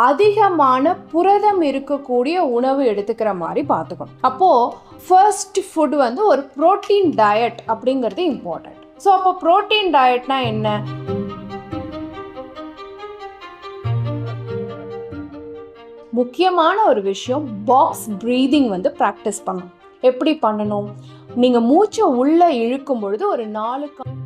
அதிகமான புரதம் இருக்கக்கூடிய உணவு எடுத்துக்கிற மாதிரி பார்த்துக்கணும். அப்போது ஃபர்ஸ்ட் ஃபுட் வந்து ஒரு ப்ரோட்டீன் டயட் அப்படிங்கிறது இம்பார்ட்டண்ட். ஸோ அப்போ ப்ரோட்டீன் டயட்னா என்ன? முக்கியமான ஒரு விஷயம், பாக்ஸ் ப்ரீதிங் வந்து ப்ராக்டிஸ் பண்ணணும். எப்படி பண்ணணும்? நீங்கள் மூச்சை உள்ளே இழுக்கும் பொழுது ஒரு 4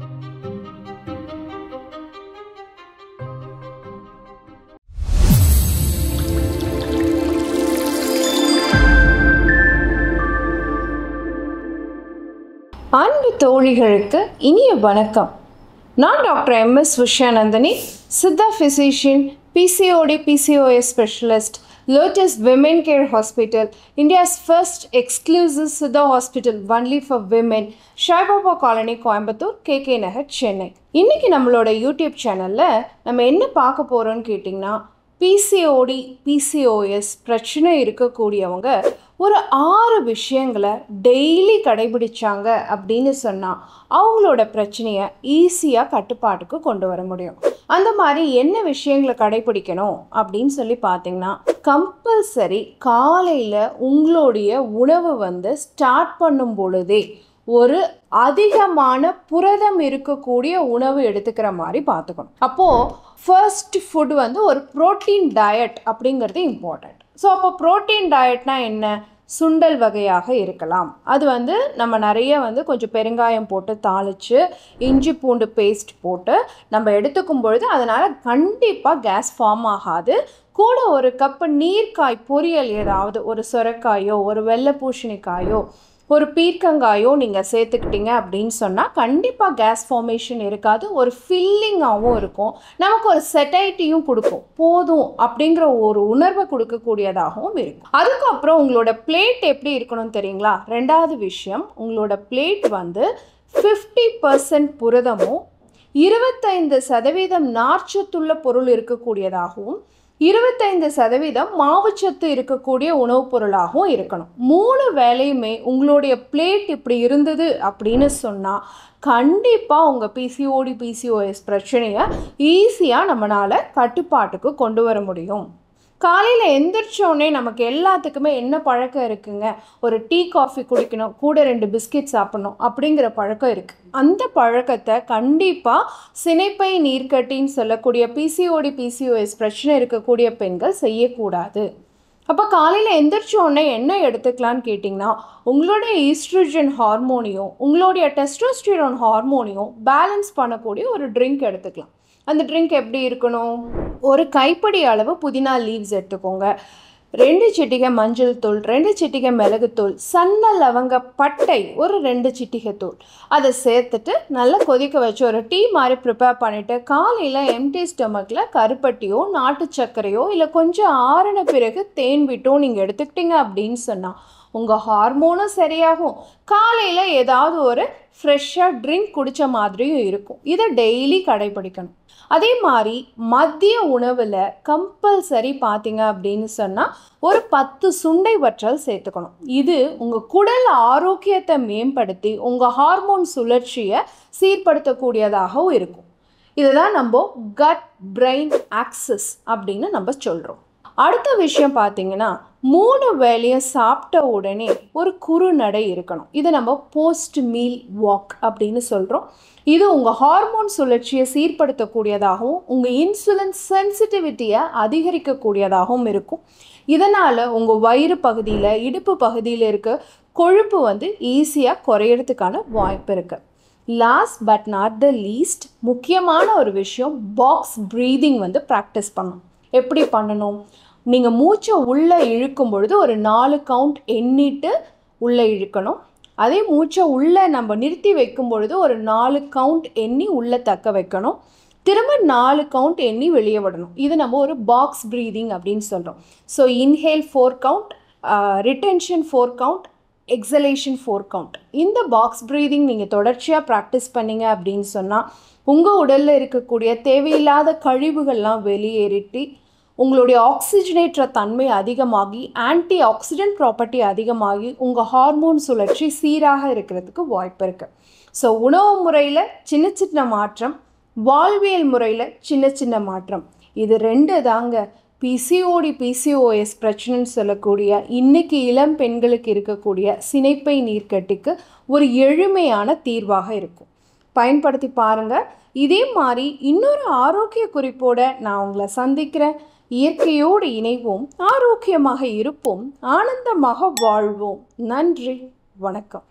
அன்பு தோழிகளுக்கு இனிய வணக்கம். நான் doctor MS Usha Nandhini, Siddha physician, PCOD PCOS specialist, Lotus Women Care Hospital, India's first exclusive Siddha hospital only for women, Sai Baba colony, Coimbatore, KK நகர், சென்னை. இன்னைக்கு நம்மளோட யூடியூப் சேனலில் நம்ம என்ன பார்க்க போகிறோன்னு கேட்டிங்கன்னா, PCOD PCOS பிரச்சனை இருக்கக்கூடியவங்க ஒரு 6 விஷயங்களை டெய்லி கடைபிடிச்சாங்க அப்படின்னு சொன்னால் அவங்களோட பிரச்சனையை ஈஸியாக கட்டுப்பாட்டுக்கு கொண்டு வர முடியும். அந்த மாதிரி என்ன விஷயங்களை கடைபிடிக்கணும் அப்படின்னு சொல்லி பார்த்தீங்கன்னா, கம்பல்சரி காலையில் உங்களுடைய உணவு வந்து ஸ்டார்ட் பண்ணும் பொழுதே ஒரு அதிகமான புரதம் இருக்கக்கூடிய உணவு எடுத்துக்கிற மாதிரி பார்த்துக்கணும். அப்போது ஃபர்ஸ்ட் ஃபுட் வந்து ஒரு ப்ரோட்டீன் டயட் அப்படிங்கிறது இம்பார்ட்டண்ட். ஸோ அப்போ ப்ரோட்டீன் டயட்னா என்ன? சுண்டல் வகையாக இருக்கலாம். அது வந்து நம்ம நிறைய வந்து கொஞ்சம் பெருங்காயம் போட்டு தாளித்து இஞ்சி பூண்டு பேஸ்ட் போட்டு நம்ம எடுத்துக்கும் பொழுது அதனால் கண்டிப்பாக கேஸ் ஃபார்ம் ஆகாது. கூட ஒரு கப்பு நீர்க்காய் பொரியல், ஏதாவது ஒரு சொரைக்காயோ ஒரு வெள்ளை பூசணிக்காயோ ஒரு பீர்க்கங்காயோ நீங்கள் சேர்த்துக்கிட்டீங்க அப்படின்னு சொன்னால் கண்டிப்பாக கேஸ் ஃபார்மேஷன் இருக்காது. ஒரு ஃபில்லிங்காகவும் இருக்கும், நமக்கு ஒரு செட்டைட்டியும் கொடுக்கும், போதும் அப்படிங்கிற ஒரு உணர்வை கொடுக்கக்கூடியதாகவும் இருக்கும். அதுக்கப்புறம் உங்களோட பிளேட் எப்படி இருக்கணும் தெரியுங்களா? 2வது விஷயம், உங்களோட பிளேட் வந்து 50% புரதமும் 25% நார்ச்சத்துள்ள பொருள் இருக்கக்கூடியதாகவும் 25% மாவுச்சத்து இருக்கக்கூடிய உணவுப் பொருளாகவும் இருக்கணும். 3 வேளையுமே உங்களுடைய பிளேட் இப்படி இருந்தது அப்படின்னு சொன்னால் கண்டிப்பாக உங்கள் PCOD PCOS பிரச்சனையை ஈஸியாக நம்மளால் கட்டுப்பாட்டுக்கு கொண்டு வர முடியும். காலையில் எந்திரிச்சோடனே நமக்கு எல்லாத்துக்குமே என்ன பழக்கம் இருக்குங்க? ஒரு டீ காஃபி குடிக்கணும், கூட 2 பிஸ்கெட் சாப்பிடணும் அப்படிங்கிற பழக்கம் இருக்குது. அந்த பழக்கத்தை கண்டிப்பாக சினைப்பை நீர்க்கட்டின்னு சொல்லக்கூடிய PCOD PCOS பிரச்சனை இருக்கக்கூடிய பெண்கள் செய்யக்கூடாது. அப்போ காலையில் எந்திரிச்சோடனே என்ன எடுத்துக்கலான்னு கேட்டிங்கன்னா, உங்களுடைய ஈஸ்ட்ரோஜன் ஹார்மோனையும் உங்களுடைய டெஸ்டோஸ்டிரோன் ஹார்மோனையும் பேலன்ஸ் பண்ணக்கூடிய ஒரு ட்ரிங்க் எடுத்துக்கலாம். அந்த ட்ரிங்க் எப்படி இருக்கணும்? ஒரு கைப்பிடி அளவு புதினா லீவ்ஸ் எடுத்துக்கோங்க, 2 சிட்டிகை மஞ்சள் தூள், 2 சிட்டிகை மிளகுத்தூள், சன்ன லவங்க பட்டை ஒரு 2 சிட்டிகை தூள், அதை சேர்த்துட்டு நல்லா கொதிக்க வச்சு ஒரு டீ மாதிரி ப்ரிப்பேர் பண்ணிவிட்டு காலையில் எம்டி ஸ்டொமக்கில் கருப்பட்டியோ நாட்டு சர்க்கரையோ இல்லை கொஞ்சம் ஆறின பிறகு தேன் விட்டோ நீங்கள் எடுத்துக்கிட்டீங்க அப்படின்னு சொன்னால் உங்கள் ஹார்மோனும் சரியாகும், காலையில் ஏதாவது ஒரு ஃப்ரெஷ்ஷாக ட்ரிங்க் குடித்த மாதிரியும் இருக்கும். இதை டெய்லி கடைபிடிக்கணும். அதே மாதிரி மதிய உணவில் கம்பல்சரி பார்த்தீங்க அப்படின்னு சொன்னால் ஒரு 10 சுண்டை வற்றல் சேர்த்துக்கணும். இது உங்கள் குடல் ஆரோக்கியத்தை மேம்படுத்தி உங்கள் ஹார்மோன் சுழற்சியை சீர்படுத்தக்கூடியதாகவும் இருக்கும். இதுதான் நம்ம கட் பிரெயின் ஆக்சஸ் அப்படின்னு நம்ம சொல்கிறோம். அடுத்த விஷயம் பார்த்தீங்கன்னா, 3 வேளையும் சாப்பிட்ட உடனே ஒரு குறுநடை இருக்கணும். இதை நம்ம போஸ்ட் மீல் வாக் அப்படின்னு சொல்கிறோம். இது உங்கள் ஹார்மோன் சுழற்சியை சீர்படுத்தக்கூடியதாகவும் உங்கள் இன்சுலின் சென்சிட்டிவிட்டியை அதிகரிக்கக்கூடியதாகவும் இருக்கும். இதனால் உங்கள் வயிறு பகுதியில் இடுப்பு பகுதியில் இருக்க கொழுப்பு வந்து ஈஸியாக குறையிறதுக்கான வாய்ப்பு இருக்குது. Last but not the least, முக்கியமான ஒரு விஷயம், பாக்ஸ் ப்ரீதிங் வந்து ப்ராக்டிஸ் பண்ணணும். எப்படி பண்ணணும்? நீங்கள் மூச்சை உள்ளே இழுக்கும் பொழுது ஒரு 4 கவுண்ட் எண்ணிட்டு உள்ளே இழுக்கணும். அதே மூச்சை உள்ளே நம்ம நிறுத்தி வைக்கும் பொழுது ஒரு 4 கவுண்ட் எண்ணி உள்ளே தக்க வைக்கணும். திரும்ப 4 கவுண்ட் எண்ணி வெளியே விடணும். இது நம்ம ஒரு பாக்ஸ் ப்ரீதிங் அப்படின்னு சொல்கிறோம். So inhale 4 count, retention 4 count, exhalation 4 count. இந்த பாக்ஸ் ப்ரீதிங் நீங்கள் தொடர்ச்சியாக ப்ராக்டிஸ் பண்ணிங்க அப்படின்னு சொன்னால் உங்கள் உடலில் இருக்கக்கூடிய தேவையில்லாத கழிவுகள்லாம் வெளியேறிட்டு உங்களுடைய ஆக்சிஜனேற்ற தன்மை அதிகமாகி ஆன்டி ஆக்சிடென்ட் ப்ராப்பர்ட்டி அதிகமாகி உங்கள் ஹார்மோன் சுழற்சி சீராக இருக்கிறதுக்கு வாய்ப்பு இருக்குது. ஸோ உணவு முறையில் சின்ன சின்ன மாற்றம், வாழ்வியல் முறையில் சின்ன சின்ன மாற்றம், இது 2 தாங்க பிசிஓடி பிசிஓஎஸ் பிரச்சனைன்னு சொல்லக்கூடிய இன்றைக்கி இளம் பெண்களுக்கு இருக்கக்கூடிய சினைப்பை நீர்க்கட்டிக்கு ஒரு எளிமையான தீர்வாக இருக்கும். பயன்படுத்தி பாருங்கள். இதே மாதிரி இன்னொரு ஆரோக்கிய குறிப்போடு நான் உங்களை சந்திக்கிறேன். இயற்கையோடு இணைவோம், ஆரோக்கியமாக இருப்போம், ஆனந்தமாக வாழ்வோம். நன்றி, வணக்கம்.